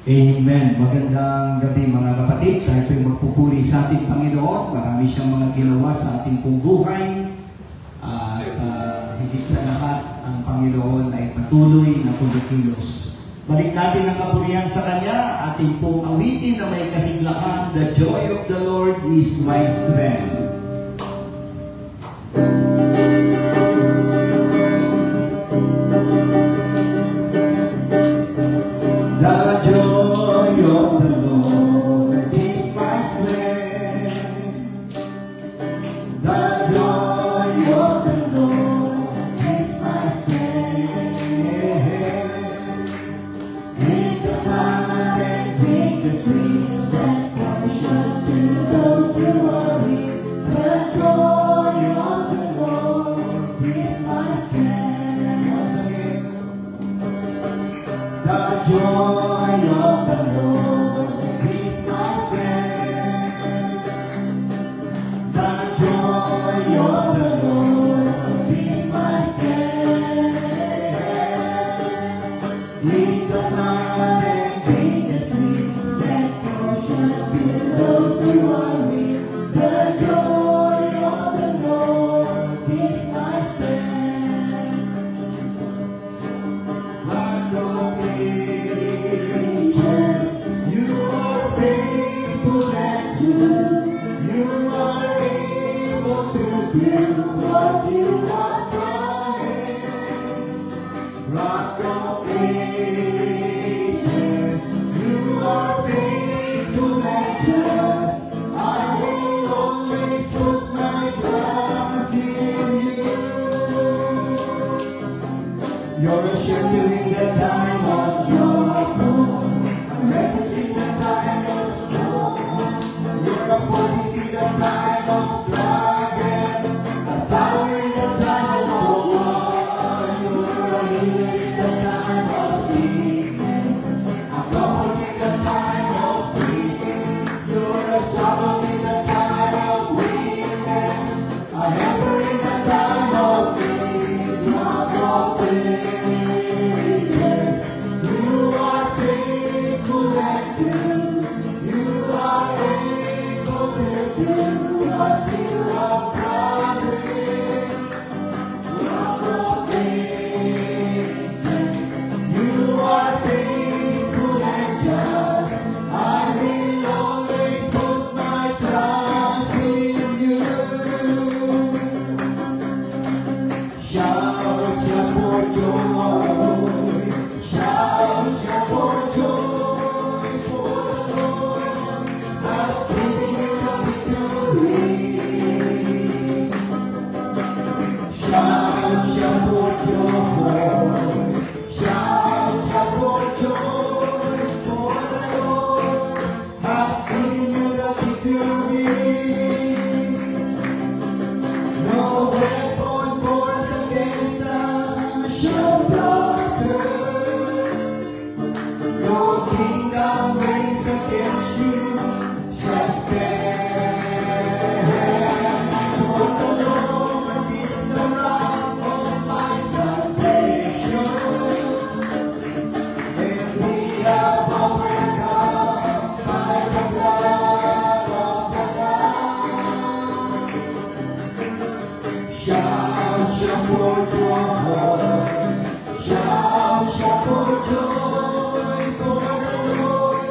Amen. Magandang gabi mga kapatid. Tayo po'y magpupuri sa ating Panginoon. Marami siyang mga ginawa sa ating pong buhay. At higit sa lahat, ang Panginoon ay patuloy na kumikilos. Balik natin ang kapurihan sa Kanya. Ating pong awitin na may kasiglahan, "The joy of the Lord is my strength." The joy of the Lord is my strength. The joy of the Lord is my strength. In the blood and bring the sweet and portion to those who are weak. The joy of the Lord is my strength. Once again. The joy of the Lord is my strength. The joy of the Lord is my strength. Lead the blood and bring the sweet and portion to those who are weak. The joy of the Lord is my strength. Like the ages, you are faithful and true. You are able to do what you have promised. Rock of ages, you are faithful and just. I will always put my trust in you. You're a shelter in the time of trouble, a refuge in the time of storm. You're a police in the time of struggle, a tower in the time of war. You're a healer in the time of sickness, a comfort in the time of grief. You're a struggle in the time of weakness, a helper in the time of need. Rock of ages, you are faithful and true. You are able to do what you have promised. Rock of ages, you are faithful and just. I will always put my trust in you. Shout your for joy, shout your for joy, for the Lord has given you the victory. Shout your for joy, shout your for joy, for the Lord has given you the victory. No weapon formed against us shall prosper. No kingdom reigns against you shall stand. For the Lord is the rock of my salvation, and we have overcome by the blood of the Lamb. Shout your for joy, shout your for joy, for the Lord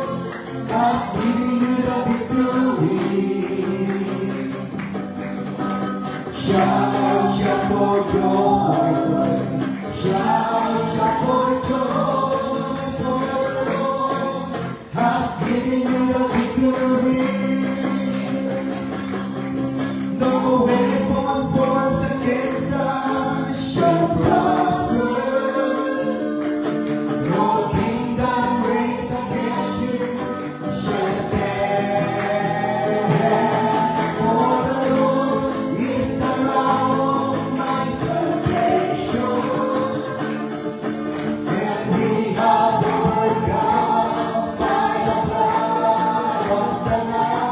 has given you the victory. Shout your for joy, shout your for joy, for the Lord has given you the victory. No weapon forms against us shall prosper. No kingdom reigns against you shall stand. For the Lord is the rock of my salvation, and we have overcome by the blood of the Lamb.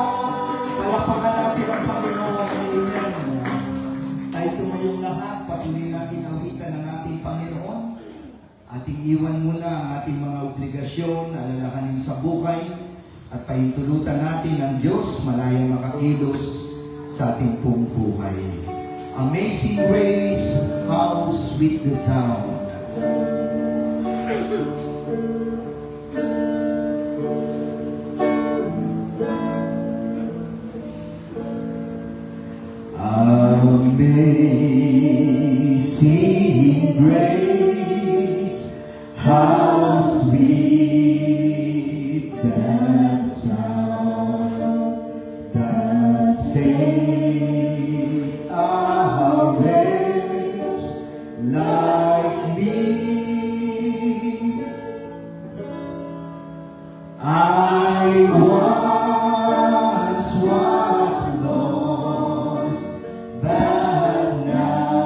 alalahanin sa buhay at pahintulutan natin ang Diyos malayang makakilos sa ating pong buhay. Amazing grace, how sweet the sound. Amazing grace, how sweet that sound that saved a wretch like me. I once was lost, but now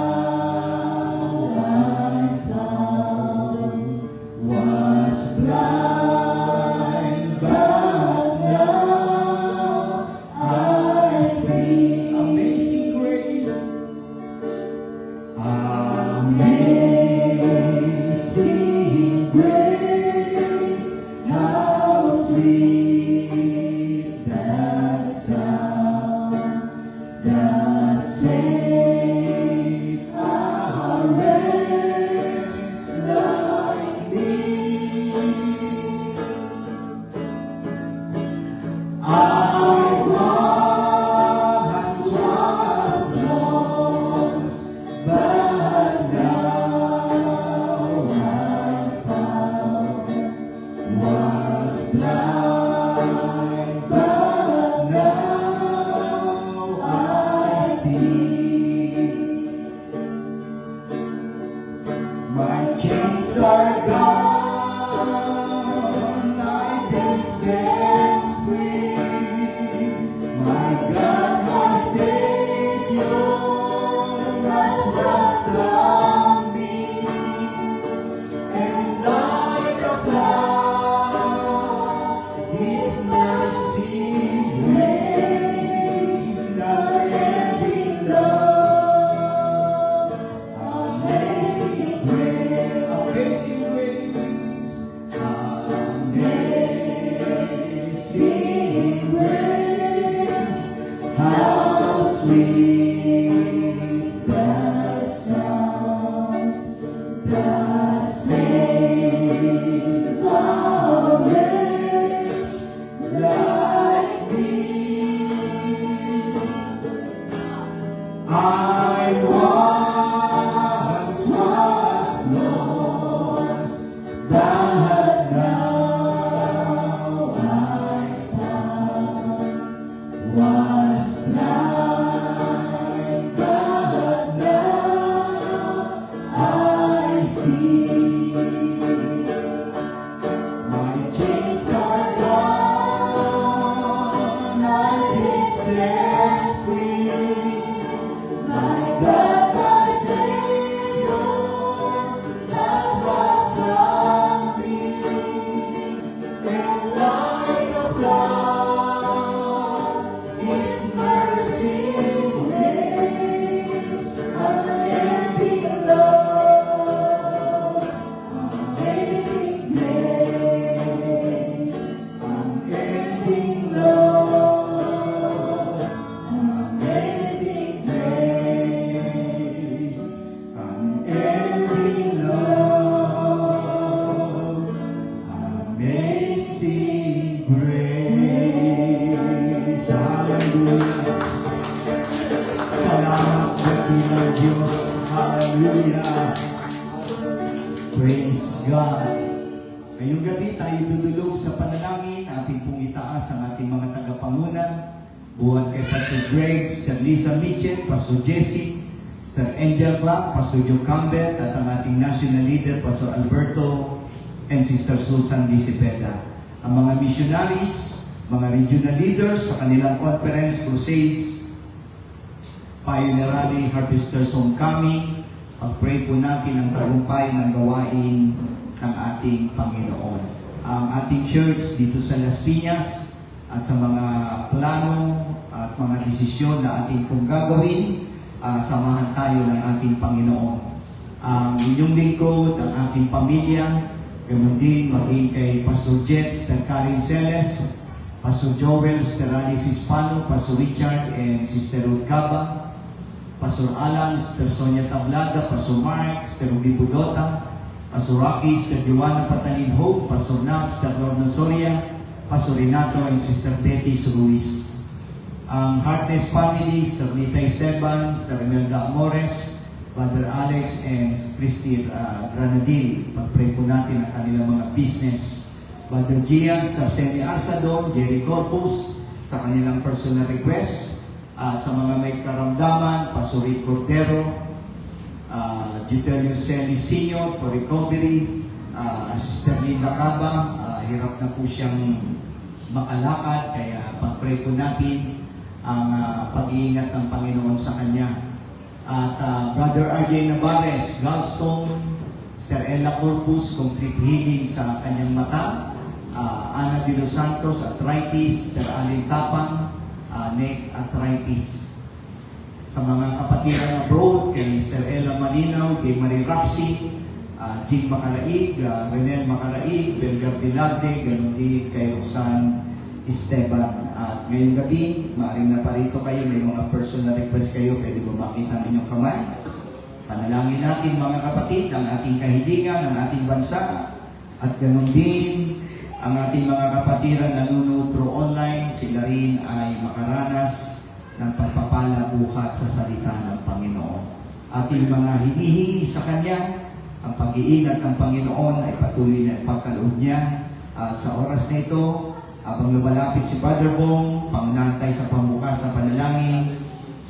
I'm found. Was blind, but now I see. Amazing grace, amazing grace, how sweet that sound that saved a wretch like me. I once was lost, but now I'm found. Was blind, but now I see. My chains are gone, I've been set free. My God, my Savior, has ransomed me. And like a flood, His mercy rained, unending love. Amazing grace, amazing grace, amazing grace, how sweet that sound that saved a wretch like me. I once was lost, but now I'm found. Was blind, but now I see. My chains are gone, I've been set free. My God, my Savior, has ransomed me. And like a flood, His mercy rained, unending love. Amazing grace, unending love. Amazing grace, unending love. Amazing grace. Hallelujah. Salamat dakilang ng Diyos. Hallelujah. Praise God. Ngayong gabi tayo dudulog sa panalangin. Ating pong itaas ang ating mga tagapangunan. Buwan kay Pastor Greg, Sir Lisa Mitchell, Pastor Jesse, Sir Angel Clark, Pastor Joe Campbell, at ang ating national leader, Pastor Alberto, and Sister Susan D. Cepeda. Ang mga missionaries, mga regional leaders sa kanilang conference, crusades, Pioneer Rally, Harvesters Homecoming, pag-pray po natin ang tagumpay ng gawain ng ating Panginoon. Ang ating church dito sa Las Piñas at sa mga plano at mga desisyon na ating pong gagawin, samahan tayo ng ating Panginoon. Ang inyong lingkod, ang ating pamilya, Ganon din, maging kay Pastor Jets, Sister Karin Celes, Pastor Joel, Sister Alice Hispano, Pastor Richard, and Sister Ruth Caba, Pastor Alan, Sister Sonia Tablada, Pastor Mark, Sister Ruby Budota, Pastor Rocky, Sister Joanna Patalin Hope, Pastor Nab, Sister Lorna Soria, Pastor Renato, and Sister Betty Ruiz. Ang Heartless Family, Sister Nita Esteban, Sister Imelda Amores, Brother Alex, and Christy Granadil. Pag-pray po natin ang kanilang mga business. Brother Gian, Sister Semi Asadon, Jerry Corpus, sa kanilang personal request. Sa mga may karamdaman, Pastor Rick Cordero, Gitelio Celi Senior for recovery, Sister Linda Caba, hirap na po siyang makalakad, kaya pag-pray po natin ang pag-iingat ng Panginoon sa kanya. At Brother RJ Navarez, gallstone, Sister Ella Corpus, complete healing sa kanyang mata, Ana de los Santos, arthritis, Sister Alin Tapang, neck arthritis. Sa mga kapatiran abroad, kay Sister Ella Malinaw, kay Marie Rapsi, Jing Macaraig, Renel Macaraig, Belgar Pilarte, ganun din kay Rosan Esteban. At ngayong gabi, maaaring na parito kayo, may mga personal request kayo, pwede bumakit ang inyong kamay. Panalangin natin mga kapatid, ang ating kahilingan, ang ating bansa, at ganun din ang ating mga kapatiran na nanonood through online, sila rin ay makaranas ng pagpapala buhat sa salita ng Panginoon. Ating mga hinihingi sa Kanya, ang pag-iingat ng Panginoon ay patuloy na ipagkaloob niya. At sa oras na ito, habang lumalapit si Father Bong, pangnantay sa pambukas sa panalangin,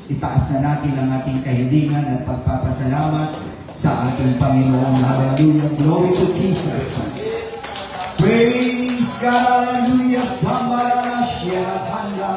itaas na natin ang ating kahilingan at pagpapasalamat sa ating Panginoon. Hallelujah. Glory to Jesus. Praise God. Hallelujah. Sambarana Shirahanda.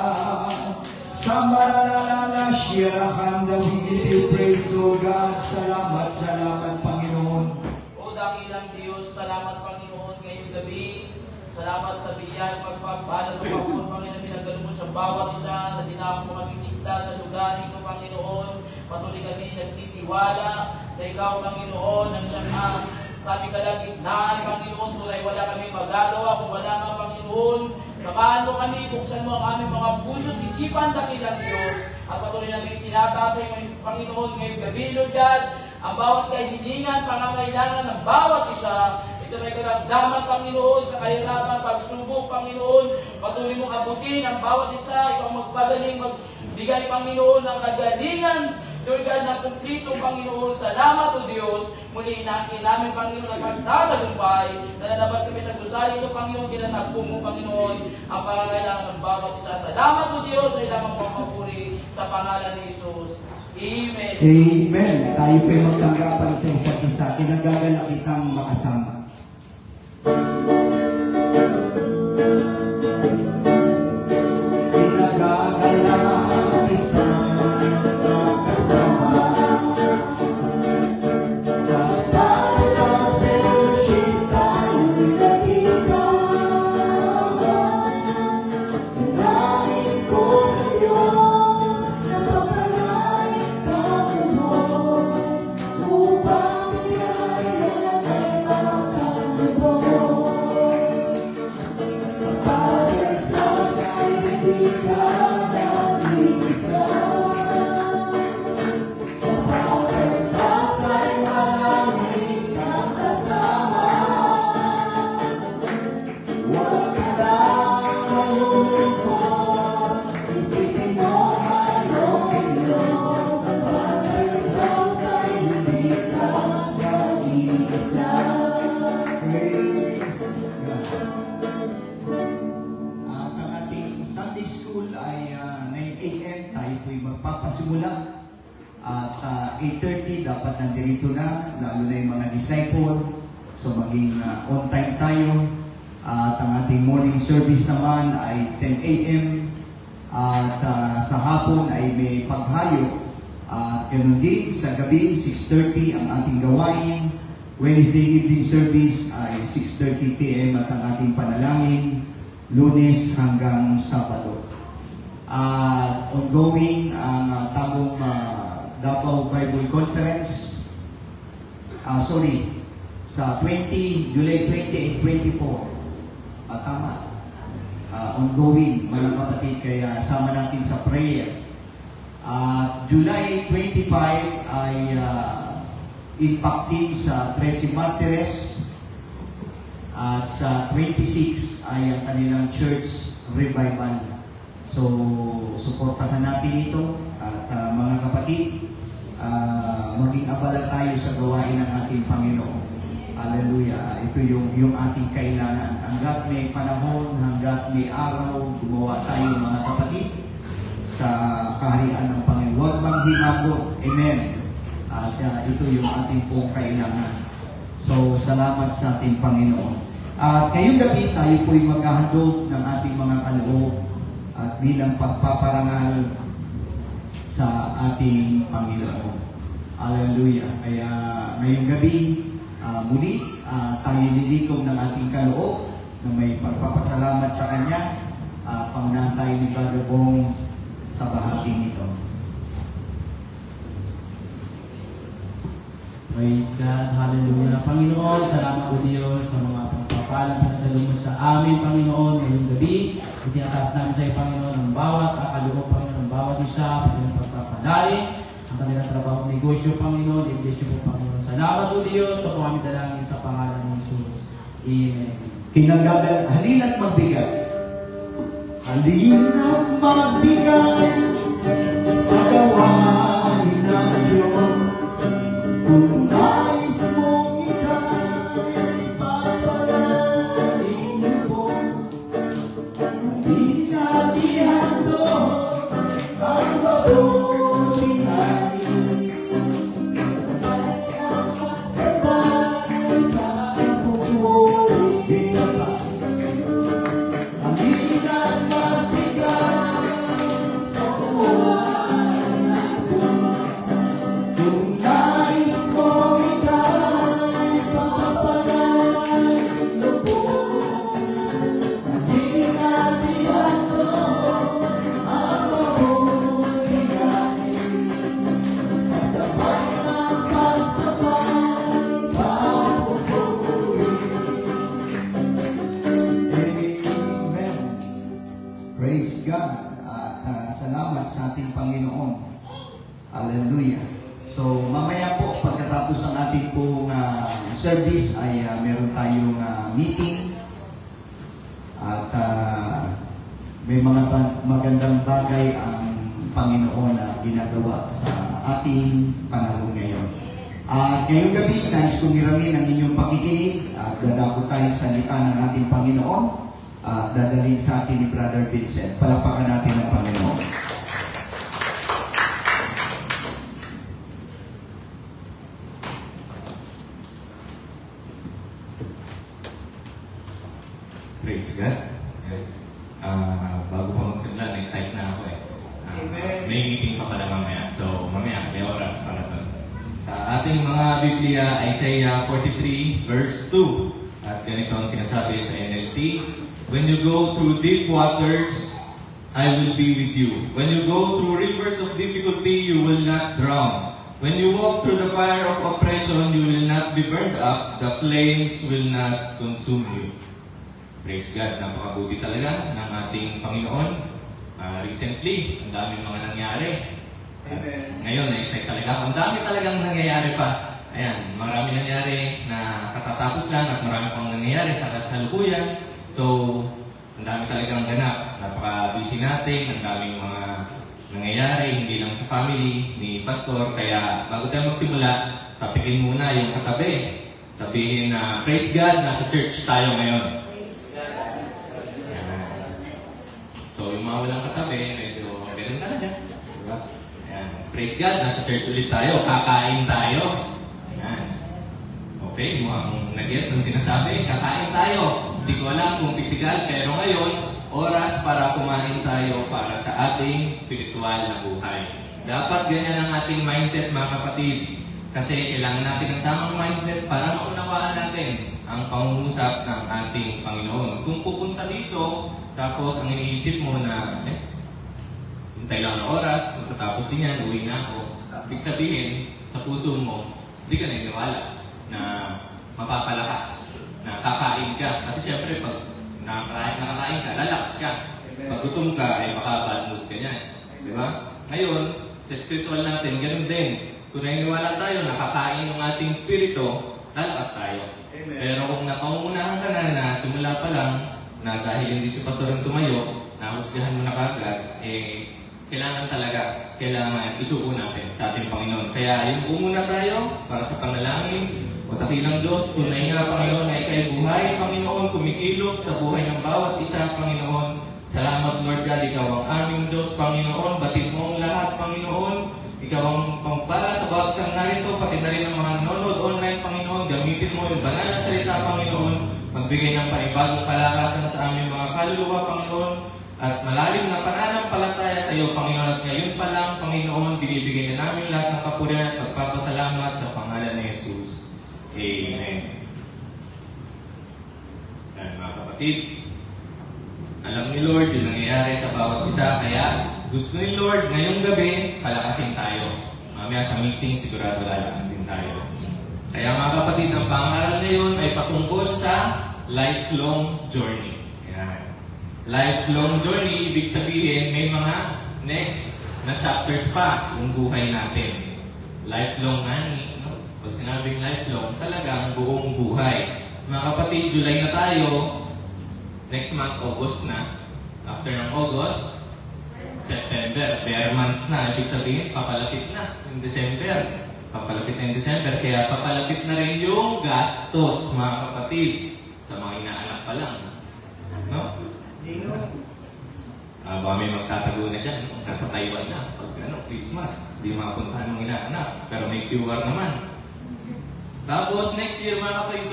Sambarana Shirahanda. We give you praise, O God. Salamat, salamat, Panginoon. O dakilang Diyos, salamat Panginoon ngayong gabi. Salamat sa biyaya, pagpapala sa Panginoon, Panginoon, pinagdalo mo sa bawat isa na dinako mo kami ligtas sa lugar ito, Panginoon. Patuloy kami nagsitiwala na Ikaw, Panginoon, ang siyang sabi ka lang gitnaan, Panginoon, tulay wala kami magagawa kung wala ka, Panginoon. Samahan mo kami, buksan mo ang aming mga puso't isipan, dakilang Diyos. At patuloy namin itinataas sa iyo, Panginoon, ngayong gabi, Lord God, ang bawat kahilingan, pangangailangan ng bawat isa. Ito may karamdaman, Panginoon, sa kahirapan, pagsubok, Panginoon. Patuloy mong abutin ang bawat isa, ikaw magpagaling, magbigay, Panginoon, ng kagalingan, Lord God, ng kumplitong, Panginoon. Salamat, O Diyos. Muli inaangkin namin, Panginoon, ang pagtatagumpay. Nalalabas kami sa gusali ito, Panginoon, ginanakbo mo, Panginoon, ang pangangailangan ng bawat isa. Salamat, O Diyos, ay lamang po mapuri sa pangalan ni Jesus. Amen. Amen. Tayo po'y magtanggapan sa isa't isa. Kinagagalak kitang makasama. Kinagagalak kitang makasama. Sa Parisas Fellowship tayo'y nakita. Nangin ko sa iyo, napapalay kami mo, upang iya'y makakalimutan. Sa Father's house ay hindi ka nag-iisa. Sa Father's house ay marami kang kasama. Huwag ka lang malulungkot, isipin mo mayroong Diyos. Sa Father's house ay hindi ka nag-iisa. Praise God. At ang ating Sunday School ay 9 a.m. Tayo po'y magpapasimula. At 8:30 dapat nandito na, lalo na yung mga disciple. So maging on time tayo. At ang ating morning service naman ay 10 a.m. At sa hapon ay may paghayo. At ganoon din sa gabi, 6:30 ang ating gawain. Wednesday evening service ay 6:30 p.m. at ang ating panalangin, Lunes hanggang Sabado. Ongoing ang Davao Bible Conference. sa July 20 and 24. Tama. Ongoing, mga kapatid, kaya sama natin sa prayer. July 25 ay impact team sa 13 Martires. At sa 26 ay ang kanilang church revival. So, suportahan natin ito. At mga kapatid, maging abala tayo sa gawain ng ating Panginoon. Hallelujah. Ito yung ating kailangan. Hanggat may panahon, hanggat may araw, gumawa tayo mga kapatid sa kaharian ng Panginoon. Huwag bang himagot. Amen. At ito yung ating pong kailangan. So, salamat sa ating Panginoon. At ngayong gabi, tayo po'y maghahandog ng ating mga kaloob at bilang pagpaparangal sa ating Panginoon. Hallelujah. Kaya ngayong gabi, muli, tayo lilikom ng ating kaloob na may pagpapasalamat sa Kanya. Pangunahan tayo ni Brother Bong sa bahaging ito. Praise God, hallelujah. Panginoon, salamat po Diyos sa mga pagpapalang pinagdalo mo sa amin, Panginoon, ngayong gabi. Itinatas namin sa iyo, Panginoon, ang bawat akaloob, Panginoon, ang bawat isa, Panginoon, pagpapalain, ang kanilang trabaho, negosyo, Panginoon, iglesia po, Panginoon. Salamat po Diyos, sa aming dalangin sa pangalan ng Jesus. Amen. Kinagagal, halina't magbigay. Halina't magbigay sa gawain ng Diyos. Kung nais mong ika'y papalain mo, hindi natin handog ang mabuting natin. Isa pa, halina't magbigay sa gawain ng Diyos. Kung nais mo ika'y papalain mo, hindi natin handog ang mabuting natin. Kasabay ng pagsabay, papupuri. Amen. Praise God. At salamat sa ating Panginoon. Hallelujah. So, mamaya po, pagkatapos ng ating pong service, ay meron tayong meeting. At may mga magandang bagay ang Panginoon na ginagawa sa ating panahon ngayon. Ngayong gabi, nais kong iramin ang inyong pakikinig. Dadako tayo sa salita ng ating Panginoon. Dadalhin sa atin ni Brother Vincent. Palapakan natin ang Panginoon. Praise God. Bago pa magsimula, na-excite na ako eh. Amen. May meeting pa pala mamaya. So, mamaya, may oras para doon. Sa ating mga Biblia, Isaiah 43, verse 2. At ganito ang sinasabi sa NLT, when you go through deep waters, I will be with you. When you go through rivers of difficulty, you will not drown. When you walk through the fire of oppression, you will not be burned up. The flames will not consume you. Praise God, napakabuti talaga ng ating Panginoon. Recently, ang daming mga nangyari. Ngayon, na-excite talaga ako. Ang dami talagang nangyayari pa. Ayan, marami nangyari na katatapos lang at marami pang nangyayari sa kasalukuyan. So, ang dami talagang ganap. Napaka-busy natin, ang daming mga nangyayari, hindi lang sa family ni Pastor. Kaya, bago tayo magsimula, tapikin muna yung katabi. Sabihin na, praise God, nasa church tayo ngayon. So, yung mga walang katabi, medyo ganun talaga. Diba? Ayan. Praise God, nasa church ulit tayo. Kakain tayo. Ayan. Okay, mukhang nag-gets ang sinasabi. Kakain tayo. Hindi ko alam kung physical, pero ngayon, oras para kumain tayo para sa ating spiritual na buhay. Dapat ganyan ang ating mindset, mga kapatid. Kasi kailangan natin ng tamang mindset para maunawaan natin ang pangungusap ng ating Panginoon. Kung pupunta dito, tapos ang iniisip mo na, hintay lang ng oras, matapos din yan, uwi na ako. Ibig sabihin, sa puso mo, hindi ka naniniwala na mapapalakas. Na kakain ka. Kasi syempre, pag nakakain ka, lalakas ka. Pag gutom ka, ay makabad mood ka niyan. Di ba? Ngayon, sa spiritual natin, ganun din. Kung naniniwala tayo, nakakain ng ating spirito, lalakas tayo. Pero kung napangunahan ka na simula pa lang, na dahil hindi si pastor ang tumayo, nahusgahan mo na kagad, kailangan isuko natin sa ating Panginoon. Kaya yung umuna tayo para sa panalangin, o takilang Diyos, tunay nga Panginoon ay kay buhay, Panginoon, kumikilos sa buhay ng bawat isa, Panginoon. Salamat Lord God, Ikaw ang aming Diyos, Panginoon. Batid mo ang lahat, Panginoon. Ikaw ang pangpala sa bawat isang narito, pati na rin ang mga nanonood online, Panginoon. Gamitin mo yung banal na salita, Panginoon. Magbigay ng panibagong kalakasan sa aming mga kaluluwa, Panginoon. At malalim na pananampalataya sa iyo, Panginoon. At ngayon pa lang, Panginoon, binibigay na namin lahat ng kapurihan at pagpapasalamat sa pangalan ni Jesus. Amen. Yan mga kapatid, alam ni Lord yung nangyayari sa bawat isa, kaya gusto ni Lord ngayong gabi, palakasin tayo. Mamaya sa meeting, sigurado lalakasin tayo. Kaya mga kapatid, ang pangaral na yun ay patungkol sa lifelong journey. Yan. Lifelong journey, ibig sabihin, may mga next na chapters pa yung buhay natin. Lifelong ani. Pag sinabing lifelong, talagang buong buhay. Mga kapatid, July na tayo. Next month, August na. After ng August, September, bare months na. Ibig sabihin, papalapit na yung December. Papalapit na yung December. Kaya papalapit na rin yung gastos, mga kapatid. Sa mga inaanak pa lang. No? Baka may magtatago na dyan. Nasa Taiwan na. Pag Christmas, di mapuntahan ng inaanak. Pero may QR naman. Tapos next year mga kapatid,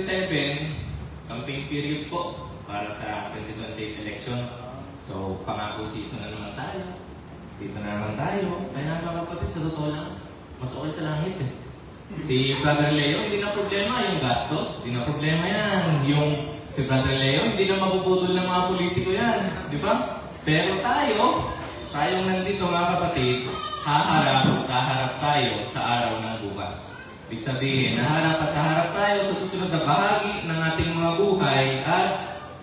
2027, campaign period po para sa 2028 election. So, pangako season na naman tayo. Dito na naman tayo. Kaya mga kapatid, sa totoo lang, mas okay sa langit eh. Si Brother Leo, hindi na problema yung gastos. Hindi na problema yan. Yung si Brother Leo, hindi na mapuputol ng mga politiko yan. Di ba? Pero tayong nandito mga kapatid, haharap tayo sa araw ng bukas. Ibig sabihin, naharap at haharap tayo sa susunod na bahagi ng ating mga buhay at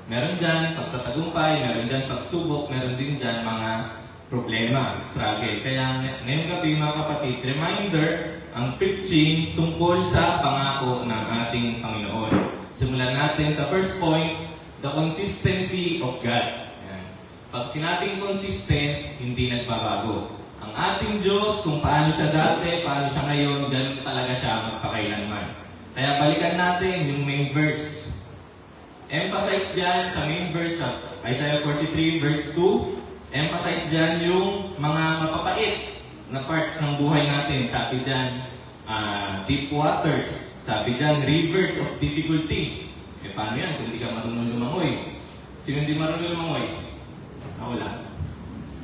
meron dyan pagtatagumpay, meron dyan pagsubok, meron din dyan mga problema, struggle. Kaya ngayong gabi mga kapatid, reminder, ang preaching tungkol sa pangako ng ating Panginoon. Simulan natin sa first point, the consistency of God. Yan. Pag sinabing consistent, hindi nagbabago. Ang ating Diyos, kung paano siya dati, paano siya ngayon, ganun talaga siya magpakailanman. Kaya balikan natin yung main verse. Emphasize dyan sa main verse sa Isaiah 43 verse 2. Emphasize dyan yung mga mapapait na parts ng buhay natin. Sabi dyan, deep waters. Sabi dyan, rivers of difficulty. Paano yan kung hindi ka marunong lumangoy? Sino hindi marunong lumangoy? Wala.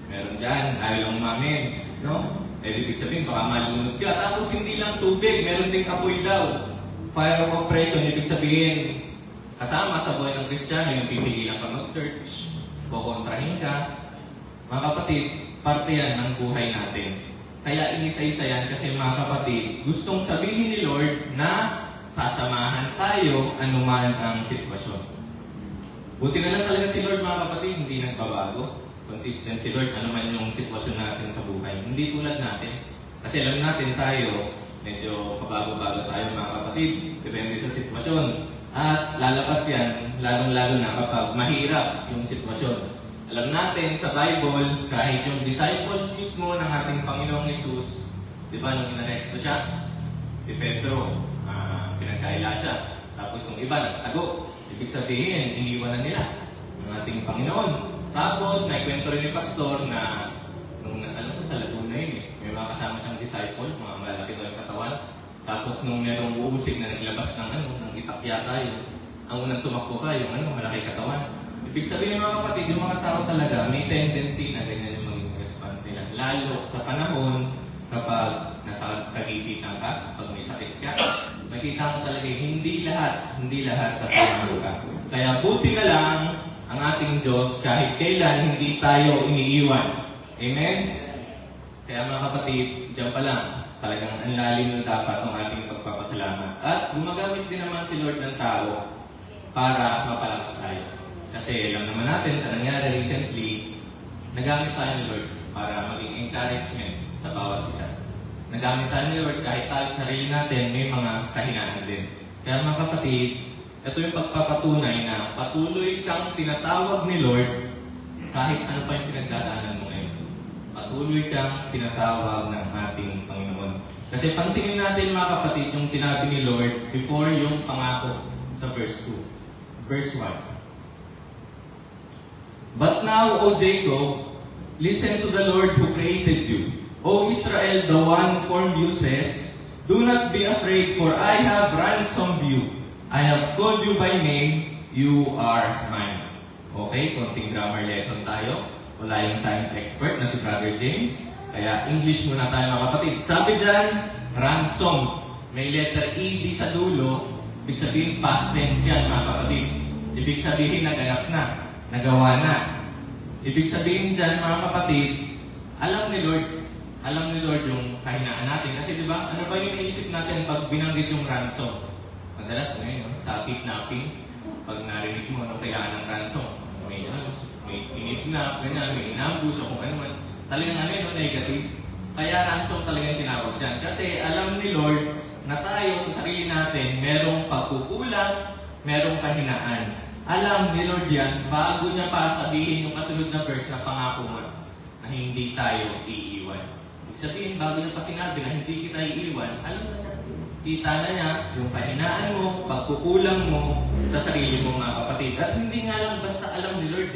Meron dyan, ayaw lang umamin. No? Ibig sabihin, baka malunod ka. Tapos hindi lang tubig, meron ding apoy daw. Fire of oppression, ibig sabihin, kasama sa buhay ng Kristiyano, yung pipigilan ka mag-church, kukontrahin ka. Mga kapatid, parte yan ng buhay natin. Kaya inisa-isa yan kasi mga kapatid, gustong sabihin ni Lord na sasamahan tayo anuman ang sitwasyon. Buti na lang talaga si Lord mga kapatid, hindi nagbabago. Consistent si Lord, ano man yung sitwasyon natin sa buhay. Hindi tulad natin. Kasi alam natin tayo, medyo pabago-bago tayo mga kapatid. Depende sa sitwasyon. At lalabas yan, lalong-lalo na kapag mahirap yung sitwasyon. Alam natin sa Bible, kahit yung disciples mismo ng ating Panginoong Jesus, di ba nung inaresto siya? Si Pedro, pinagkaila siya. Tapos yung iba, nagtago. Ibig sabihin, iniwan na nila ng ating Panginoon. Tapos, naikwento rin ni Pastor na nung sa Laguna yun may mga kasama siyang disciple, mga malalaki daw yung katawan. Tapos nung merong uusig na naglabas ng itak yata yun, ang unang tumakbo ka, yung malaki katawan. Ibig sabihin mga kapatid, yung mga tao talaga may tendency na ganyan yung maging response nila. Lalo sa panahon kapag nasa kagipitan ka, pag may sakit ka, makita mo talaga hindi lahat kasama ka. Kaya buti na lang ang ating Diyos kahit kailan hindi tayo iniiwan. Amen? Kaya mga kapatid, dyan pa lang, talagang ang lalim na dapat ng ating pagpapasalamat. At gumagamit din naman si Lord ng tao para mapalakas tayo. Kasi alam naman natin sa nangyari recently, nagamit tayo ni Lord para maging encouragement sa bawat isa. Nagamit tayo ni Lord kahit tayo sa sarili natin may mga kahinaan din. Kaya mga kapatid, ito yung pagpapatunay na patuloy kang tinatawag ni Lord kahit ano pa yung pinagdadaanan mo ngayon. Patuloy kang tinatawag ng ating Panginoon. Kasi pansinin natin mga kapatid yung sinabi ni Lord before yung pangako sa verse 2. Verse 1. But now, O Jacob, listen to the Lord who created you. O Israel, the one who formed you says, do not be afraid, for I have ransomed you. I have called you by name, you are mine. Okay, konting grammar lesson tayo. Wala yung science expert na si Brother James. Kaya English muna tayo mga kapatid. Sabi dyan, ransom. May letter ED sa dulo. Ibig sabihin, past tense yan mga kapatid. Ibig sabihin, naganap na. Nagawa na. Ibig sabihin dyan mga kapatid, alam ni Lord yung kahinaan natin. Kasi di ba, ano ba yung naisip natin pag binanggit yung ransom? Madalas ngayon, sa kidnapping, pag narinig mo, ano kailangan ng ransom? May kinidnap, ganyan, may inambush, o kung ano man. Talagang negative. Kaya ransom talagang tinawag dyan. Kasi alam ni Lord na tayo sa sarili natin, merong pagkukulang, merong kahinaan. Alam ni Lord yan, bago niya pa sabihin yung kasunod na verse na pangako mo na hindi tayo iiwan. Ibig sabihin, bago niya pa sinabi na hindi kita iiwan, alam na niya. Kita na niya yung kahinaan mo, pagkukulang mo sa sarili mo mga kapatid. At hindi nga lang basta alam ni Lord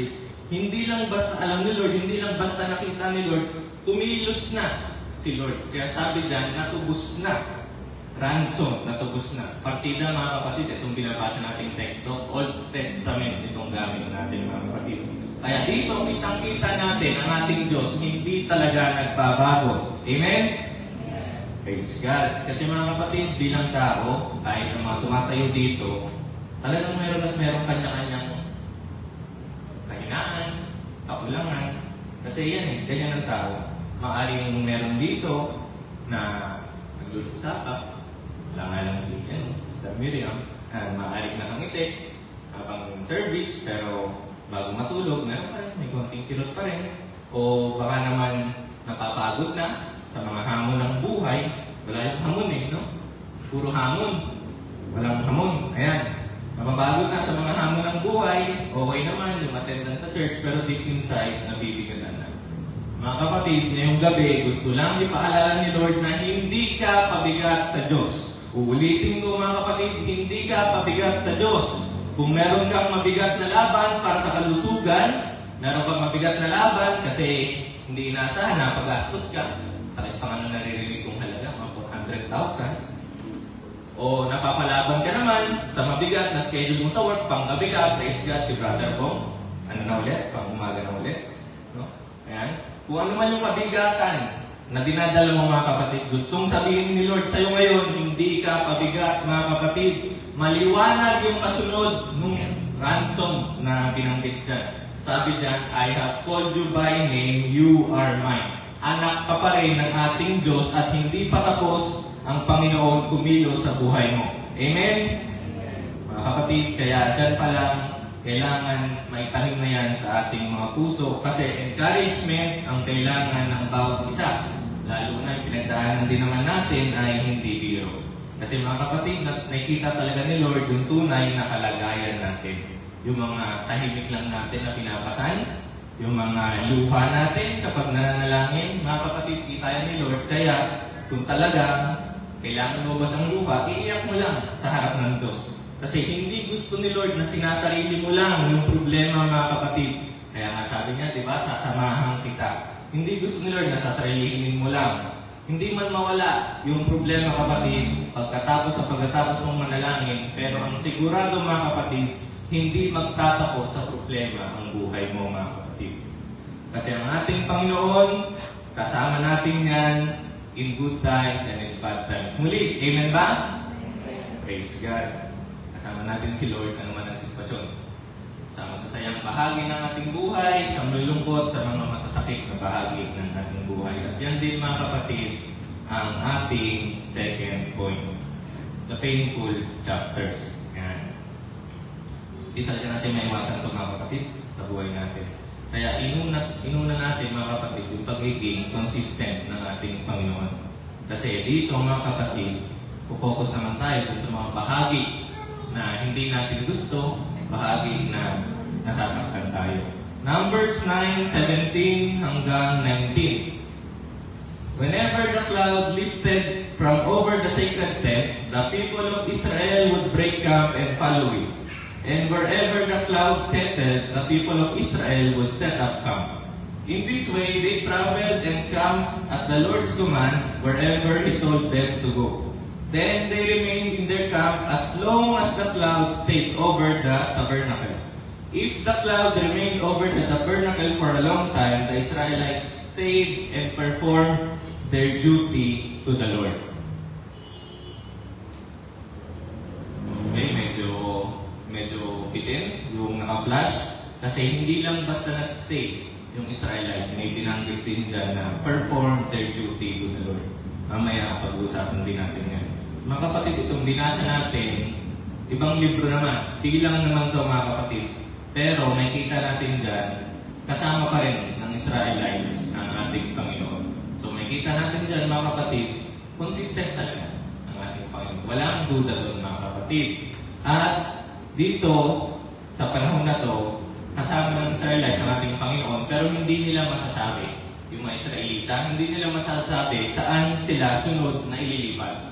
Hindi lang basta alam ni Lord, hindi lang basta nakita ni Lord, tumilos na si Lord. Kaya sabi dyan, natubos na. Ransom, natubos na. Partida mga kapatid, itong binabasa nating text of Old Testament, itong gamit natin mga kapatid. Kaya dito, kitang-kita natin ang ating Diyos, hindi talaga nagbabago. Amen? Praise God. Kasi mga kapatid, bilang tao, kahit ang mga tumatayo dito, talagang meron kanya-kanyang kahinaan, kakulangan. Kasi yan ganyan ang tao. Maaring meron dito na naglulusapak. Wala nga lang si Sister Miriam, maaaring nakangiti habang service, pero bago matulog, may konting kilot pa rin. O baka naman napapagod na sa mga hamon ng buhay. Wala yung hamon no? Puro hamon. Walang hamon. Ayan. Napapagod na sa mga hamon ng buhay. Okay naman yung attendance sa church, pero deep inside, nabibigatan na. Mga kapatid, ngayong gabi, gusto lang ipaalala ni Lord na hindi ka pabigat sa Diyos. Uulitin ko mga kapatid, hindi ka pabigat sa Diyos. Kung meron kang mabigat na laban para sa kalusugan, meron kang mabigat na laban kasi hindi inaasahan na pag-gastos ka. Sakit pa nga naririnig kong halaga, mga 400,000. O napapalaban ka naman sa mabigat na schedule mo sa work, pang-gabi ka, praise God, si brother ko, pang-umaga na ulit. No? Ayan. Kung ano man yung mabigatan na dinadala mo mga kapatid, gustong sabihin ni Lord sa'yo ngayon, hindi ka pabigat mga kapatid. Maliwanag yung kasunod nung ransom na binanggit dyan. Sabi dyan, I have called you by name, you are mine. Anak ka pa rin ng ating Diyos at hindi pa tapos ang Panginoon kumilos sa buhay mo. Amen? Mga kapatid, kaya dyan pa lang, kailangan maitanim na yan sa ating mga puso kasi encouragement ang kailangan ng bawat isa. Lalo na yung pinagdaanan din naman natin ay hindi biro. Kasi mga kapatid, nakikita talaga ni Lord yung tunay na kalagayan natin. Yung mga tahimik lang natin na pinapasan, yung mga luha natin kapag nananalangin, mga kapatid, kita yan ni Lord. Kaya kung talaga kailangan mo ang luha, iiyak mo lang sa harap ng Diyos. Kasi hindi gusto ni Lord na sinasarili mo lang yung problema mga kapatid. Kaya nga sabi niya, di ba, sasamahan kita. Hindi gusto ni Lord na sasarilihin mo lang. Hindi man mawala yung problema kapatid pagkatapos mong manalangin. Pero ang sigurado mga kapatid, hindi magtatapos sa problema ang buhay mo mga kapatid. Kasi ang ating Panginoon, kasama natin yan in good times and in bad times. Muli, amen ba? Amen. Praise God. Kasama natin si Lord ano man ang sitwasyon. Sa masasayang bahagi ng ating buhay, sa malulungkot, sa mga masasakit na bahagi ng ating buhay. At yan din mga kapatid, ang ating second point. The painful chapters. Yan. Hindi talaga natin maiwasan ito mga kapatid sa buhay natin. Kaya inuna natin mga kapatid yung pagiging consistent ng ating Panginoon. Kasi dito mga kapatid, focus naman tayo sa mga bahagi na hindi natin gusto, bahagi na nasasaktan tayo. Numbers 9:17 hanggang 19. Whenever the cloud lifted from over the sacred tent, the people of Israel would break camp and follow it. And wherever the cloud settled, the people of Israel would set up camp. In this way, they traveled and camped at the Lord's command wherever He told them to go. Then they remained in their camp as long as the cloud stayed over the tabernacle. If the cloud remained over the tabernacle for a long time, the Israelites stayed and performed their duty to the Lord. Okay, medyo bitin yung naka-flash kasi hindi lang basta nag-stay yung Israelite, may binanggit din dyan na perform their duty to the Lord. Mamaya pag-uusapan din natin yan. Mga kapatid, itong binasa natin, ibang libro naman, bilang naman ito mga kapatid. Pero may kita natin dyan, kasama pa rin ng Israelites ang ating Panginoon. So may kita natin dyan mga kapatid, consistent talaga ang ating Panginoon. Walang duda doon mga kapatid. At dito, sa panahon na to, kasama ng Israelites ang ating Panginoon, pero hindi nila masasabi, yung mga Israelita, hindi nila masasabi saan sila sunod na ililipat.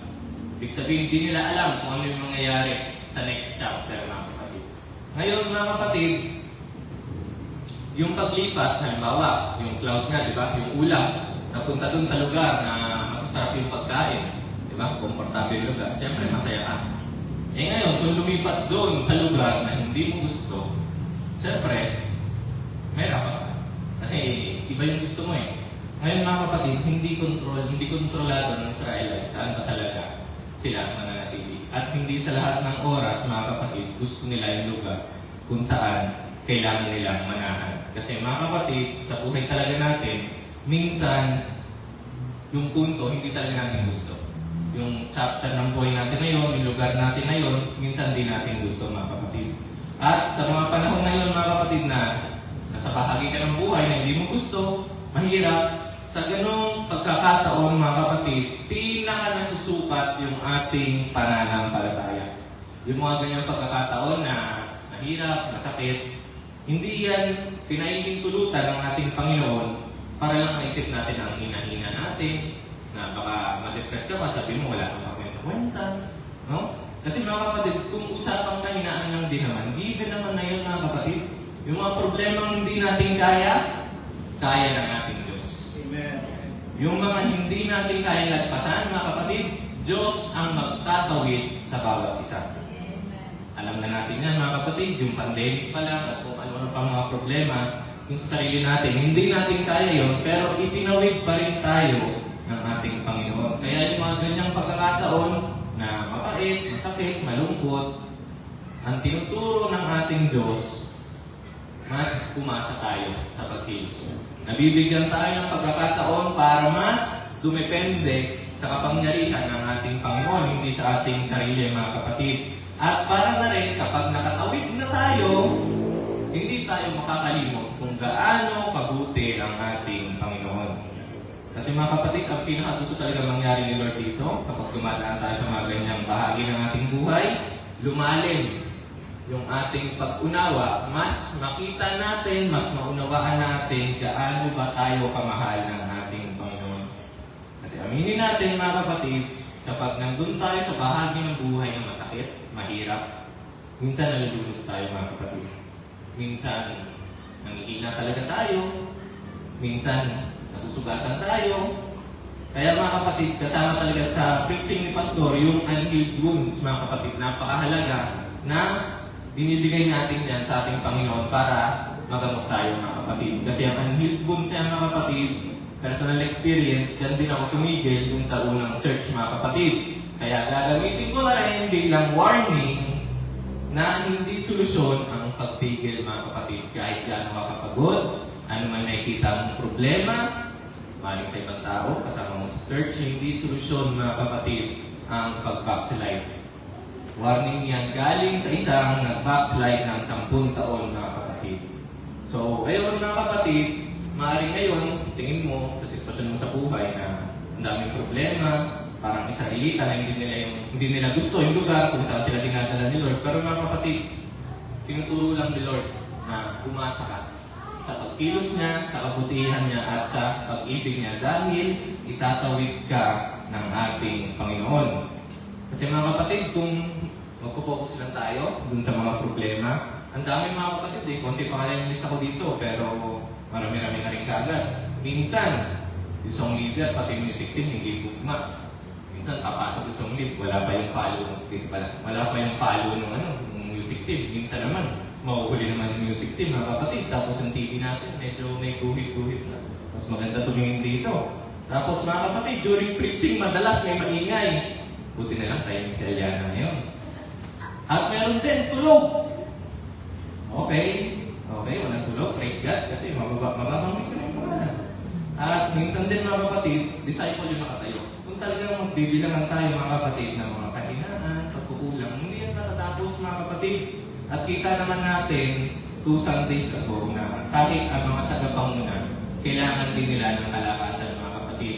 Ibig sabihin, hindi nila alam kung ano yung mangyayari sa next chapter mga kapatid. Ngayon mga kapatid, yung paglipat, halimbawa, yung cloud nga, di ba? Yung ulap, napunta dun sa lugar na masasarap yung pagkain. Di ba? Komportable yung lugar. Siyempre, masaya ka. Eh ngayon, kung lumipat dun sa lugar na hindi mo gusto, siyempre, may rapat ka. Kasi iba yung gusto mo eh. Ngayon mga kapatid, hindi kontrolado ng Israelites saan ba talaga sila mananatili. At hindi sa lahat ng oras, mga kapatid, gusto nila yung lugar kung saan kailangan nilang manahan. Kasi mga kapatid, sa buhay talaga natin, minsan, yung punto, hindi talaga natin gusto. Yung chapter ng buhay natin ngayon, yung lugar natin ngayon, minsan di natin gusto, mga kapatid. At sa mga panahon na yun, mga kapatid, na nasa bahagi ka ng buhay na hindi mo gusto, mahirap, sa ganong pagkakataon, mga kapatid, pinaka-nasusukat yung ating pananampalataya. Yung mga ganyang pagkakataon na mahirap, masakit, hindi yan pinailing tulutan ng ating Panginoon para lang maisip natin ang hina-hina natin, na baka ma-depress ka pa, sabi mo wala kang kwenta-kwenta. No? Kasi mga kapatid, kung usapang kahinaan lang din naman, given naman na yun mga kapatid, yung mga problemang hindi natin kaya ng ating Diyos. Amen. Yung mga hindi natin kaya lagpasan, mga kapatid, Diyos ang magtatawid sa bawat isa. Alam na natin yan, mga kapatid, yung pandemic pa lang at kung ano-ano pang mga problema, yung sa sarili natin, hindi natin kaya yun, pero itinawid pa rin tayo ng ating Panginoon. Kaya yung mga ganyang pagkakataon na mapait, masakit, malungkot, ang tinuturo ng ating Diyos, mas umasa tayo sa pagkilos. Nabibigyan tayo ng pagkakataon para mas dumepende sa kapangyarihan ng ating Panginoon, hindi sa ating sarili, mga kapatid. At para na rin, kapag nakatawid na tayo, hindi tayo makakalimot kung gaano kabuti ang ating Panginoon. Kasi mga kapatid, ang pinakagusto talaga mangyari ni Lord dito, kapag dumadaan tayo sa mga ganyang bahagi ng ating buhay, lumalim yung ating pag-unawa, mas makita natin, mas maunawaan natin gaano ba tayo kamahal ng ating Panginoon. Kasi aminin natin mga kapatid, kapag nandun tayo sa bahagi ng buhay na masakit, mahirap, minsan nalulunod tayo mga kapatid. Minsan, nangihina talaga tayo. Minsan, nasusugatan tayo. Kaya mga kapatid, kasama talaga sa preaching ni Pastor, yung unhealed wounds, mga kapatid, napakahalaga na binibigay natin yan sa ating Panginoon para magamot tayo, mga kapatid. Kasi ang unhealed wounds yan, mga kapatid, personal experience, dyan din ako tumigil dun sa unang church, mga kapatid. Kaya gagamitin ko na rin bilang warning na hindi solusyon ang pagpigil, mga kapatid. Kahit gaano ka kapagod, ano man nakikita mong problema, maling sa ibang tao, kasama mo sa church, hindi solusyon mga kapatid ang pag-backslide. Warning yan galing sa isang nag-backslide ng 10 taon mga kapatid. So, ayun mga kapatid, maaaring ngayon, tingin mo sa sitwasyon mo sa buhay na ang daming problema, parang Israelita na hindi nila gusto yung lugar kung saan sila dinadala ni Lord. Pero mga kapatid, tinuturo lang ni Lord na umasa ka sa pagkilos niya, sa kabutihan niya, at sa pag-ibig niya dahil itatawid ka ng ating Panginoon. Kasi mga kapatid, kung magpo-focus lang tayo dun sa mga problema, ang dami mga kapatid konti pa kaya yung list ako dito, pero marami-rami na rin kagad. Minsan, yung song leader, pati music team, hindi tugma. Minsan, papasok yung song lead, wala pa yung palo ng music team. Minsan naman, mauhuli naman yung music team, mga kapatid. Tapos ang TV natin, medyo may guhit-guhit na. Mas maganda tumingin dito. Tapos mga kapatid, during preaching, madalas may maingay. Buti na lang tayo sa Eliana ngayon. At meron din, tulog. Okay, walang tulog, praise God, kasi mababangit ko na yung pangalan. At minsan din mga kapatid, disciple yung nakatayo. Kung talagang magbibilangan tayo mga kapatid ng mga kahinaan, pagkukulang, hindi yan natatapos mga kapatid. At kita naman natin 2 Sundays ago na kahit ang mga tagapanguna, kailangan din nila ng kalakasan mga kapatid.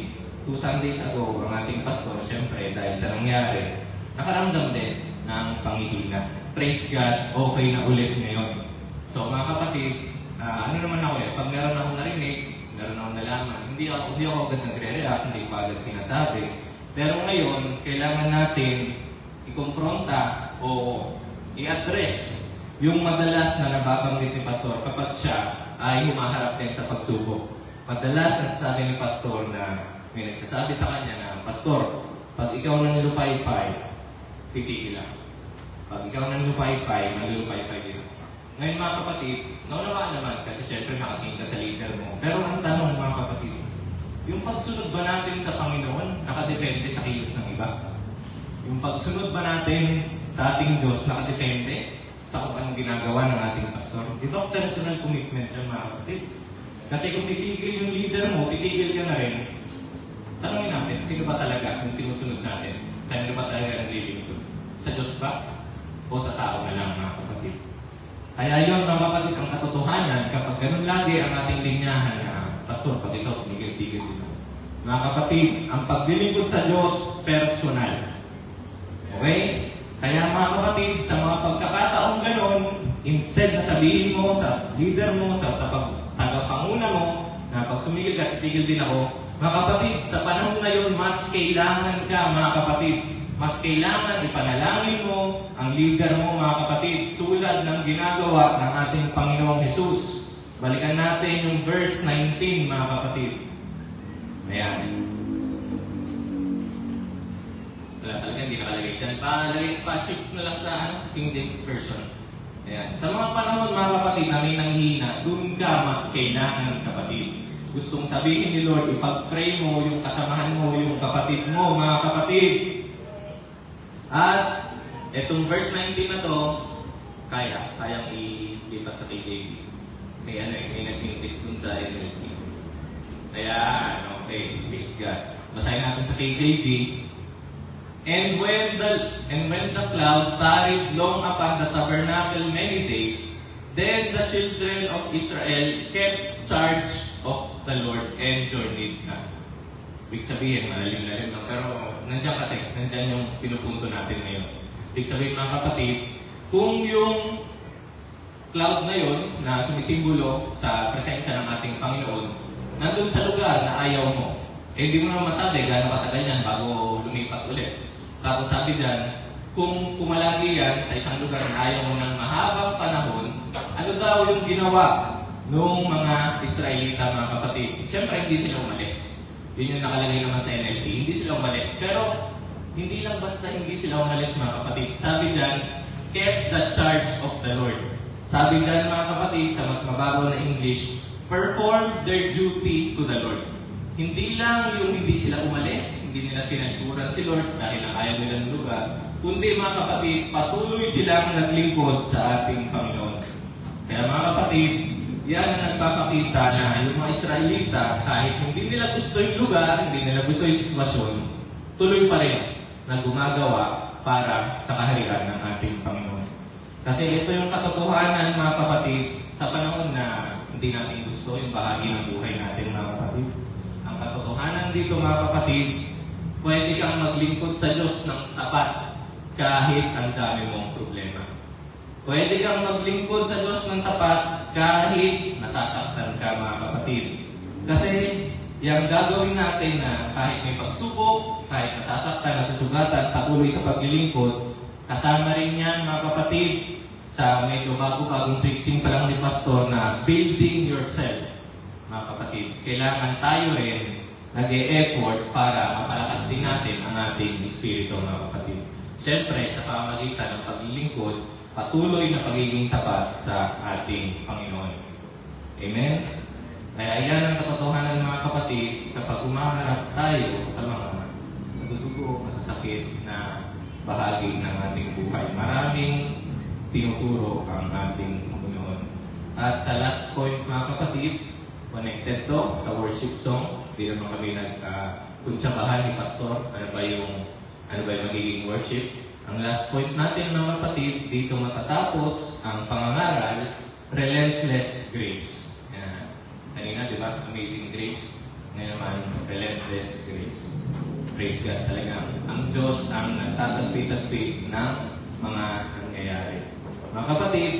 2 Sundays ago, ang ating pastor, syempre dahil sa nangyari, nakaramdam din ng panghihina. Praise God, okay na ulit ngayon. So mga kapatid, ano naman ako pag meron akong narinig, meron akong nalaman, hindi ako agad nagre-react, hindi ko agad sinasabi. Pero ngayon, kailangan natin ikumpronta o i-address yung madalas na nababanggit ni Pastor kapag siya ay humaharap din sa pagsubok. Madalas nasasabi ni Pastor na may nagsasabi sa kanya na, Pastor, pag ikaw nang lupay-pay, titigil lang. Pag ikaw nang lupay-pay, maglulupay-pay din. Ngayon mga kapatid, naunawaan naman kasi syempre nakatingin ka sa leader mo. Pero ang tanong mga kapatid, yung pagsunod ba natin sa Panginoon nakadepende sa kilos ng iba? Yung pagsunod ba natin sa ating Diyos nakadepende sa kung anong ginagawa ng ating pastor? Ito ang personal commitment yan mga kapatid. Kasi kung titigil yung leader mo, titigil ka na rin. Tanungin natin, sino ba talaga kung sinusunod natin? Sino ba talaga naglilingkod? Sa Diyos ba? O sa tao na lang mga kapatid? Kaya yun mga kapatid, ang katotohanan, kapag ganun lagi ang ating linyahan na, Pastor, pag ikaw, tigil-tigil dito. Mga kapatid, ang paglilingkod sa Diyos, personal. Okay? Kaya mga kapatid, sa mga pagkakataong ganon, instead na sabihin mo sa leader mo, sa tagapanguna mo, na pag tumigil ka, titigil din ako, mga kapatid, sa panahon na yun, mas kailangan ka, mga kapatid, mas kailangan ipanalangin mo ang leader mo mga kapatid tulad ng ginagawa ng ating Panginoong Jesus. Balikan natin yung verse 19 mga kapatid. Ayan. Wala talaga, hindi nakalagay dyan. Pa-shift na lang sa King James Version. Ayan. Sa mga panahon mga kapatid na may nanghihina, dun ka mas kailangan kapatid. Gustong sabihin ni Lord, ipag-pray mo yung kasamahan mo, yung kapatid mo mga kapatid. At itong verse 19 na to, kayang ilipat sa KJV. May nag-English dun sa NLT. Ayan, okay, praise God. Basahin natin sa KJV. And when the cloud tarried long upon the tabernacle many days, then the children of Israel kept charge of the Lord and journeyed na. Ibig sabihin, malalim-lalim lang. Pero nandiyan yung pinupunto natin ngayon. Ibig sabihin mga kapatid, kung yung cloud na yun na sumisimbolo sa presensya ng ating Panginoon, nandun sa lugar na ayaw mo, hindi mo naman masabi gano'ng katagal yan bago lumipat ulit. Tapos sabi dyan, kung pumalagi yan sa isang lugar na ayaw mo ng mahabang panahon, ano daw yung ginawa ng mga Israelita mga kapatid? Siyempre hindi sila umalis. Yun yung nakalagay naman sa NLT. Hindi sila umalis. Pero, hindi lang basta hindi sila umalis mga kapatid. Sabi dyan, kept the charge of the Lord. Sabi dyan mga kapatid, sa mas mababaw na English, performed their duty to the Lord. Hindi lang yung hindi sila umalis, hindi nila tinagpuran si Lord dahil ang ayaw nila ng lugar, kundi mga kapatid, patuloy silang naglingkod sa ating Panginoon. Kaya mga kapatid, yan ang nagpapakita na yung mga Israelita, kahit hindi nila gusto yung lugar, hindi nila gusto yung sitwasyon, tuloy pa rin na gumagawa para sa kaharian ng ating Panginoon. Kasi ito yung katotohanan, mga kapatid, sa panahon na hindi natin gusto yung bahagi ng buhay natin, mga kapatid. Ang katotohanan dito, mga kapatid, pwede kang maglingkod sa Diyos ng tapat kahit ang dami mong problema. Pwede kang maglingkod sa Diyos ng tapat kahit nasasaktan ka, mga kapatid. Kasi yung gagawin natin na kahit may pagsubok, kahit nasasaktan, nasusugatan, patuloy sa paglilingkod, kasama rin yan, mga kapatid, sa medyo bago-bagong preaching pa lang ni Pastor na building yourself, mga kapatid. Kailangan tayo rin nag-e-effort para mapalakas din natin ang ating espiritu, mga kapatid. Siyempre, sa pamamagitan ng paglilingkod, patuloy na pagiging tapat sa ating Panginoon. Amen? Kaya yan ang katotohanan, mga kapatid, kapag umaharap tayo sa mga natutugo, masasakit na bahagi ng ating buhay. Maraming tinuturo ang ating Panginoon. At sa last point, mga kapatid, connected to sa worship song. Hindi naman kami nagkunsyabahan ni Pastor. Ano ba yung magiging worship? Ang last point natin, mga kapatid, dito matatapos ang pangangaral, relentless grace. Yan. Kanina, di ba? Amazing grace. Ngayon naman, relentless grace. Praise God talaga. Ang Diyos ang nagtatagpi-tagpi ng mga nangyayari. Mga kapatid,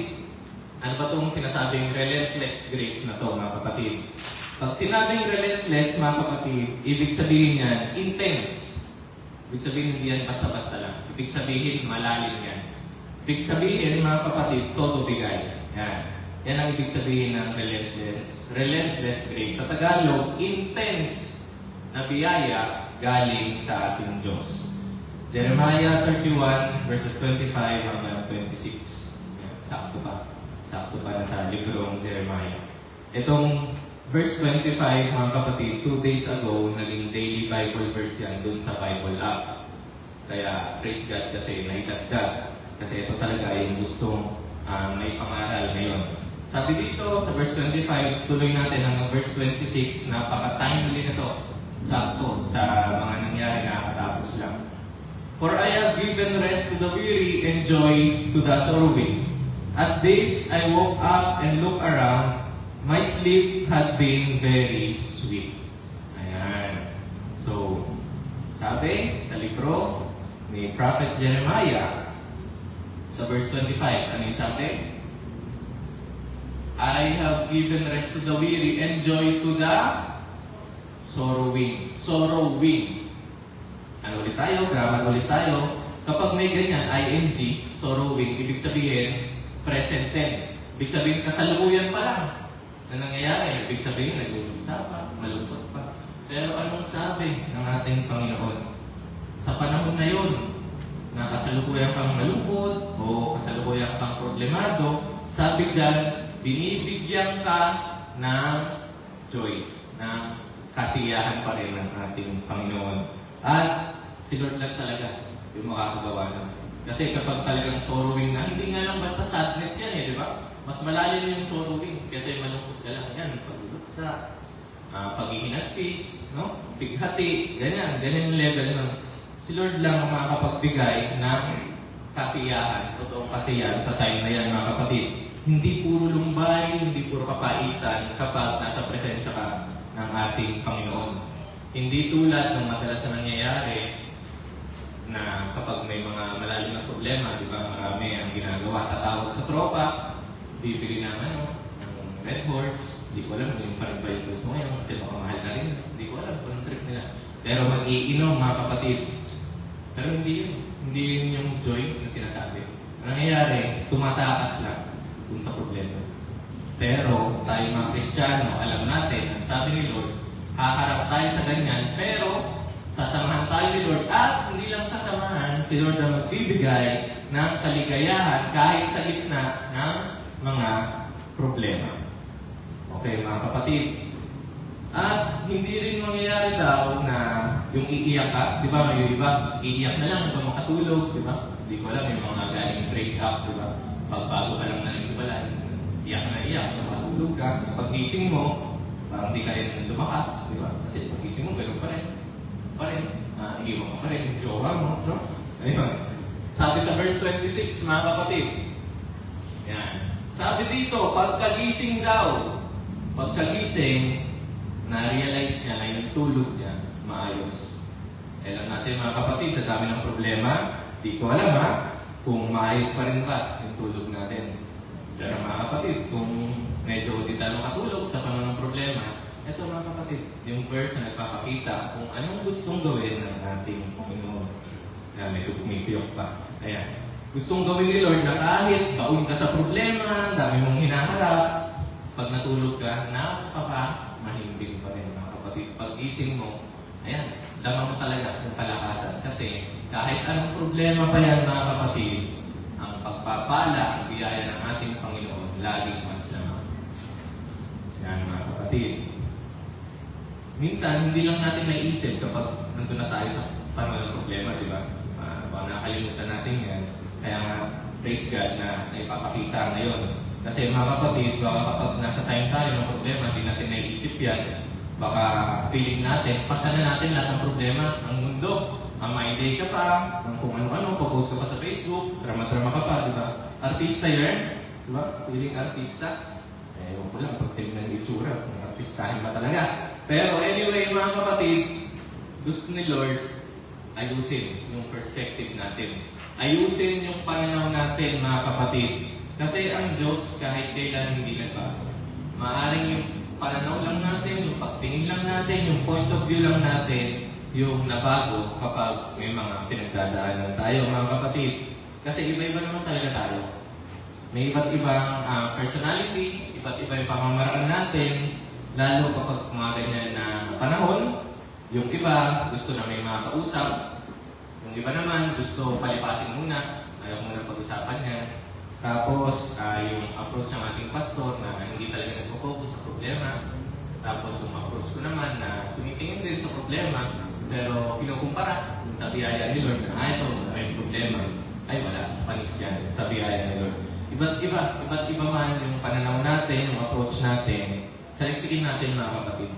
ano ba itong sinasabing relentless grace na to, mga kapatid? Pag sinabing relentless, mga kapatid, ibig sabihin yan, intense. Ibig sabihin, hindi yan basta-basta lang. Ibig sabihin, malalim yan. Ibig sabihin, mga kapatid, todo bigay. Yan. Yan ang ibig sabihin ng relentless grace. Sa Tagalog, intense na biyaya galing sa ating Diyos. Jeremiah 31, verses 25 hanggang 26. Sakto pa. Sakto pa na sa librong Jeremiah. Itong verse 25, mga kapatid, 2 days ago, naging daily Bible verse yan dun sa Bible app. Kaya, praise God kasi naitagdag. Kasi ito talaga yung gustong may pangaral ngayon. Sabi dito sa verse 25, tuloy natin hanggang verse 26, napaka-timely na to. Sakto sa mga nangyari na katapos lang. For I have given rest to the weary and joy to the sorrowing. At this I woke up and looked around. My sleep had been very sweet. Ayan. So, sabi sa libro ni Prophet Jeremiah, sa verse 25, ano yung sabi? I have given rest to the weary and joy to the sorrowing. Sorrowing. Ano ulit tayo? Grammar ulit tayo. Kapag may ganyan, ing, sorrowing, ibig sabihin, present tense. Ibig sabihin, kasalukuyan pa lang na nangyayari. Ibig sabihin, nag-uusap pa, malungkot pa. Pero anong sabi ng ating Panginoon? Sa panahon na yun, na kasalukuyan kang malungkot o kasalukuyan kang problemado, sabi dyan, binibigyan ka ng joy, ng kasiyahan pa rin ng ating Panginoon. At si Lord lang talaga yung makakagawa nun. Kasi kapag talagang sorrowing na, hindi nga lang basta sadness yan di ba? Mas malalim yung sorrowing kasi malungkot ka lang yan. Pagluluksa, paghihinagpis, no? Bighati, ganyan yung level nun. Si Lord lang ang makakapagbigay ng kasiyahan, totoong kasiyahan sa time na yan, mga kapatid. Hindi puro lumbay, hindi puro kapaitan kapag nasa presensya ka ng ating Panginoon. Hindi tulad ng madalas na nangyayari na kapag may mga malalim na problema, di ba, marami ang ginagawa. Tatawag sa tropa, bibili ng ng Red Horse, di ko alam kung yung parang ba yung gusto ngayon kasi baka mahal na rin. Di ko alam kung trip nila. Pero mag-iinom, mga kapatid. Pero hindi yun. Hindi yun yung joy na sinasabi. Ang nangyayari, tumatakas lang kung sa problema. Pero tayo mga Kristiyano, alam natin, ang sabi ni Lord, haharap tayo sa ganyan, pero sasamahan tayo ni Lord at hindi lang sasamahan, si Lord ang magbibigay ng kaligayahan kahit sa gitna ng mga problema. Okay, mga kapatid. At hindi rin mangyayari daw na yung iiyak ka, di ba, may iba, iiyak na lang, di ba, makatulog, di ba? Hindi ko alam, yung mga galing break up, di ba? Pagbago ka lang na nagtiwalaan, iyak, nakatulog ka, tapos pag-gising mo, parang di ka rin lumakas, di ba? Kasi pag-gising mo, ganun pa rin. Iiwan ka pa rin, yung jowa mo, no? Ayun. Sabi sa verse 26, mga kapatid, yan. Sabi dito, pagkagising daw, na-realize niya na yung tulog niya maayos. Alam natin mga kapatid, sa dami ng problema, di ko alam kung maayos pa rin ba yung tulog natin. Pero mga kapatid, kung medyo di tayo makatulog sa panahon ng problema, ito mga kapatid, yung verse na nagpapakita kung anong gustong gawin ng ating Panginoon. Yan, medyo pumipiyok pa. Ayan. Gustong gawin ni Lord na kahit baon ka sa problema, dami mong hinaharap, pag natulog ka, napaka-mahimbing pa rin mga kapatid. Pag-gising mo, ayan, lamang mo talaga yung kalakasan. Kasi kahit anong problema pa yan mga kapatid, ang pagpapala, ang biyaya ng ating Panginoon, laging mas lamang. Yan mga kapatid. Minsan, hindi lang natin naiisip kapag nandun na tayo sa panahon ng problema, di ba? Baka nakalimutan natin yan. Kaya nga, praise God na naipapakita ngayon. Kasi mga kapatid, baka kapag nasa time tayo ng problema, hindi natin naiisip yan. Baka feeling natin, pasa na natin lahat ng problema ng mundo. Ang my day ka pa, ang kung ano-ano, popost ka pa sa Facebook, drama-drama ka pa, di ba? Artista yan, di ba? Feeling artista. Huwag ko lang, pag tingnan ng itsura, artistahin ba talaga? Pero anyway, mga kapatid, gusto ni Lord, ayusin yung perspective natin. Ayusin yung pananaw natin, mga kapatid. Kasi ang Diyos, kahit kailan hindi nagbago. Maaaring yung pananaw lang natin, yung pagtingin lang natin, yung point of view lang natin, yung nabago kapag may mga pinagdadaanan tayo, mga kapatid. Kasi iba-iba naman talaga tayo. May iba't ibang personality, iba't iba yung pamamaraan natin, lalo kapag mga ganyan na panahon. Yung iba, gusto na may mga kausap. Yung iba naman, gusto palipasin muna. Ayaw muna pag-usapan niya. Tapos, yung approach ng ating pastor na hindi talaga nagpo-focus sa problema. Tapos, yung approach ko naman na tumitingin din sa problema, pero kinukumpara sa biyaya ni Lord na ito, may problema. Ay, wala. Panis yan sa biyaya ni Lord. Iba't iba man yung pananaw natin, yung approach natin. Saliksikin natin mga kapatid.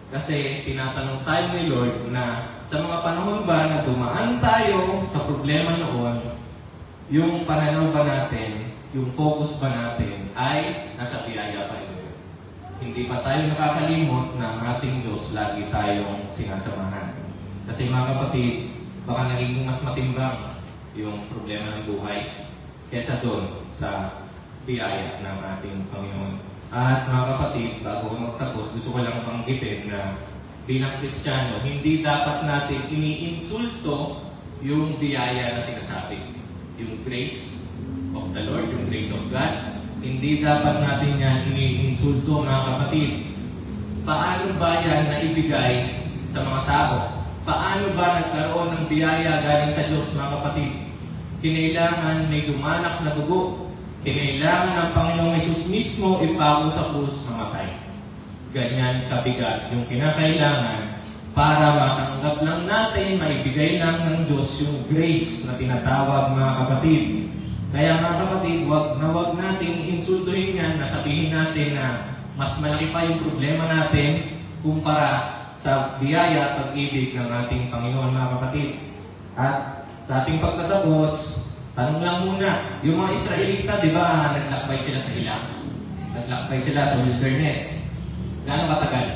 Kasi tinatanong tayo ni Lord na sa mga panahon ba na dumaan tayo sa problema noon, yung pananaw ba natin, yung focus ba natin ay nasa biyaya pa rin. Hindi pa tayo nakakalimot na ang ating Diyos lagi tayong sinasamahan. Kasi mga kapatid, baka naging mas matimbang yung problema ng buhay kesa doon sa biyaya ng ating Panginoon. At mga kapatid, bago ko magtapos, gusto ko lang banggitin na bilang Kristiyano, hindi dapat natin iniinsulto yung biyaya na sinasabi. Yung grace of the Lord, yung grace of God, hindi dapat natin yan iniinsulto mga kapatid. Paano ba yan naibigay sa mga tao? Paano ba nagkaroon ng biyaya galing sa Diyos mga kapatid? Kinailangan may dumanak na dugo. Kinailangan ng Panginoong Hesus mismo ipako sa krus mamatay. Ganyan kabigat yung kinakailangan para matanggap lang natin, maibigay lang ng Diyos yung grace na tinatawag mga kapatid. Kaya mga kapatid, wag natin insultuhin yan na sabihin natin na mas malaki pa yung problema natin kumpara sa biyaya at pag-ibig ng ating Panginoon mga kapatid. At sa ating pagtatapos, tanong lang muna, yung mga Israelita, di ba, naglakbay sila sa ilang? Naglakbay sila sa wilderness. Gaano katagal?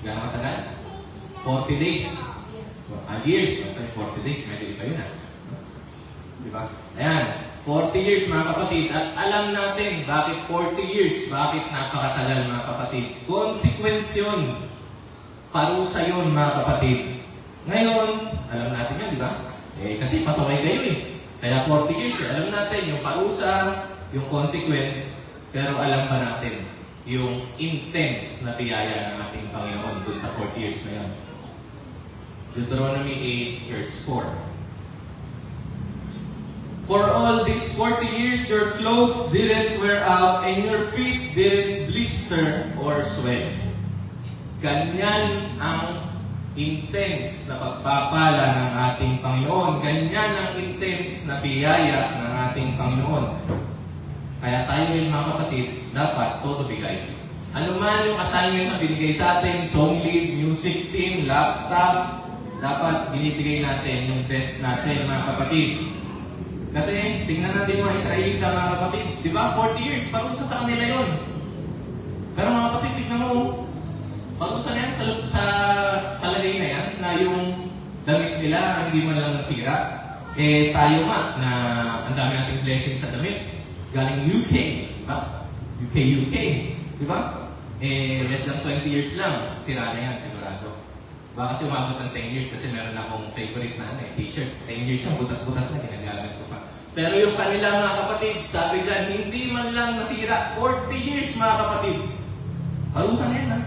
Gaano katagal? 40 days. Years. 40 days, medyo iba yun Di ba? Ayan, 40 years mga kapatid. At alam natin bakit 40 years, bakit napakatagal mga kapatid. Consequence yun. Parusa yun mga kapatid. Ngayon, alam natin yan, di ba? Kasi pasaway kayo Kaya 40 years, alam natin yung parusa, yung consequence, pero alam ba natin yung intense na biyaya ng ating Panginoon dun sa 40 years na yan? Deuteronomy 8 verse 4. For all these 40 years, your clothes didn't wear out and your feet didn't blister or swell. Ganyan ang intense na pagpapala ng ating Panginoon. Ganyan ang intense na biyaya ng ating Panginoon. Kaya tayo ngayon mga kapatid, dapat todo bigay. Ano man yung assignment na binigay sa atin, song lead, music team, laptop, dapat binibigay natin yung best natin mga kapatid. Kasi tingnan natin mga Israelita mga kapatid, di ba? 40 years, parusa sa kanila yun. Pero mga kapatid, tignan mo, parusa na yan sa lagay na yan, na yung damit nila hindi man lang nasira. Eh tayo nga, na ang dami nating blessing sa damit. Galing UK, di ba? UK, di ba? Eh, less than 20 years lang, sira na yan, sigurado. Baka kasi umabot ng 10 years kasi meron akong favorite na t-shirt. 10 years yung butas-butas na ginagamit ko pa. Pero yung kanila mga kapatid, sabi dyan, hindi man lang nasira. 40 years mga kapatid. Parusa na yan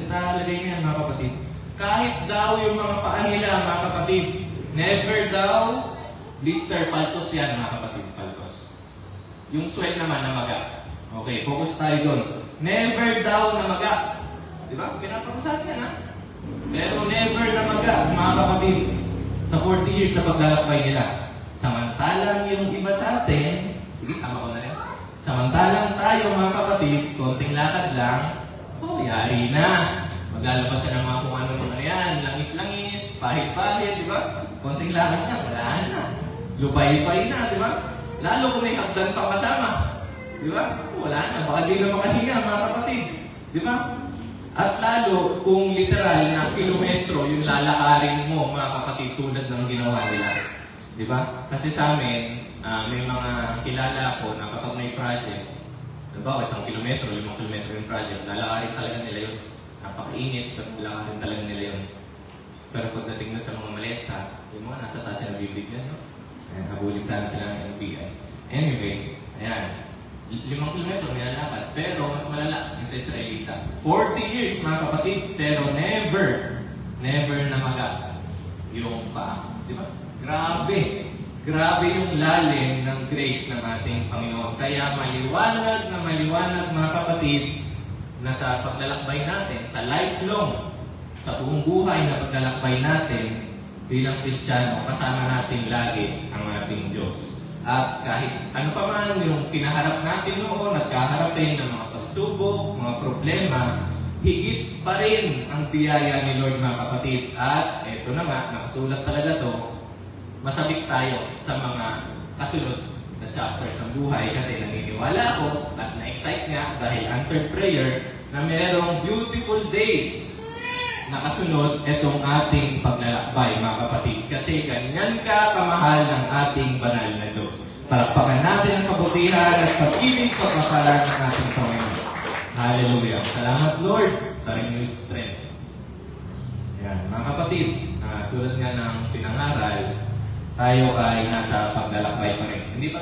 sa lagay na yan mga kapatid. Kahit daw yung mga paa nila mga kapatid, never daw blister, paltos yan mga kapatid, paltos. Yung sweat naman na maga. Okay, focus tayo doon. Never daw na maga. Di ba? Pinaparusahan yan ha? Pero never na maga, mga kapatid, sa 40 years sa paglalakbay nila. Samantalang yung iba sa atin, sige, sama ko na rin. Samantalang tayo, mga kapatid, konting lakad lang, yari na. Maglalabas na ng mga kung ano na yan, langis-langis, pahit-pahit, di ba? Konting lakad na, wala na. Lupay-pay na, di ba? Lalo kung may hagdan pa kasama. Di ba? Wala na, baka di na makahinga, mga kapatid. Di ba? At lalo kung literal na kilometro yung lalakarin mo, mga kapatid, tulad ng ginawa nila. Di ba? Kasi sa amin, may mga kilala ko na kapag may project, diba, 1 kilometro, 5 kilometro yung project, lalakarin talaga nila yun. Napakainit, lalakarin talaga nila yun. Pero pagdating na sa mga maleta, yung mga nasa taas na bibigyan, no? Habulin sana sila ng NBI. Anyway, ayan. 5 kilometro nilalakad, pero mas malala yung sa Israelita. 40 years mga kapatid, pero never na maga yung paa. Di ba? Grabe yung lalim ng grace ng ating Panginoon. Kaya maliwanag mga kapatid na sa paglalakbay natin, sa lifelong, sa buong buhay na paglalakbay natin bilang Kristiyano, kasama natin lagi ang ating Diyos. At kahit ano pa man yung kinaharap natin noon, nagkaharapin ng mga pagsubok, mga problema, higit pa rin ang biyaya ni Lord mga kapatid. At eto na nga, nakasulat talaga to, masabik tayo sa mga kasunod na chapters ng buhay kasi naniniwala ako at na-excite nga dahil answered prayer na merong beautiful days na kasunod itong ating paglalakbay mga kapatid. Kasi ganyan ka kamahal ng ating banal na Diyos. Palakpakan natin ang kabutihan at pag-ibig pagpapalan ng ating Panginoon. Hallelujah. Salamat Lord sa renewed strength. Yan, mga kapatid, tulad nga ng pinangaral, tayo ay nasa paglalakbay pa rin. Hindi pa